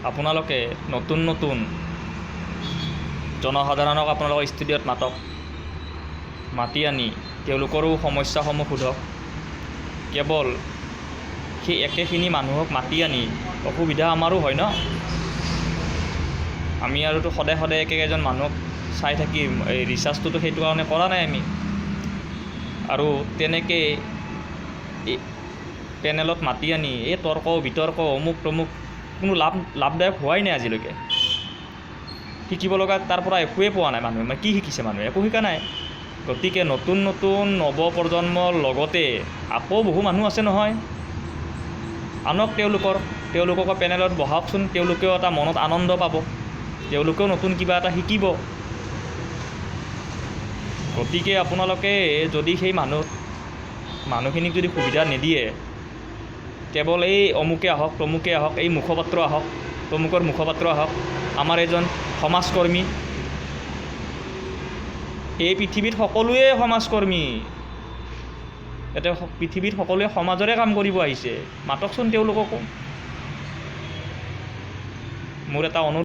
আপোনালোকে নতুন নতুন জনসাধাৰণক আপোনালোকৰ ষ্টুডিঅ'ত মাতক, মাতি আনি তেওঁলোকৰো সমস্যাসমূহ সোধক। কেৱল সেই একেখিনি মানুহক মাতি আনি অসুবিধা আমাৰো হয় ন। আমি আৰুতো সদায় সদায় একেজন মানুহক চাই থাকিম, এই ৰিচাৰ্জটোতো সেইটো কাৰণে কৰা নাই আমি। আৰু তেনেকৈ পেনেলত মাতি আনি এই তৰ্ক বিতৰ্ক অমুক তমুক কোনো লাভদায়ক হোৱাই নাই আজিলৈকে। শিকিব লগা তাৰ পৰা একোৱেই পোৱা নাই মানুহে। মানে কি শিকিছে মানুহে? একো শিকা নাই। গতিকে নতুন নতুন নৱপ্ৰজন্মৰ লগতে আকৌ বহু মানুহ আছে নহয়, আনক তেওঁলোককো পেনেলত বহাওকচোন। তেওঁলোকেও এটা মনত আনন্দ পাব, তেওঁলোকেও নতুন কিবা এটা শিকিব। গতিকে আপোনালোকে যদি সেই মানুহখিনিক যদি সুবিধা নিদিয়ে, কেৱল এই অমুকে আহক তমুকে আহক, এই মুখপাত্ৰ আহক তমুকৰ মুখপাত্ৰ আহক, আমাৰ এজন সমাজকৰ্মী, এই পৃথিৱীত সকলোৱে সমাজকৰ্মী, ইয়াতে পৃথিৱীত সকলোৱে সমাজৰে কাম কৰিব আহিছে, মাতকচোন তেওঁলোককো। মোৰ এটা অনুৰোধ।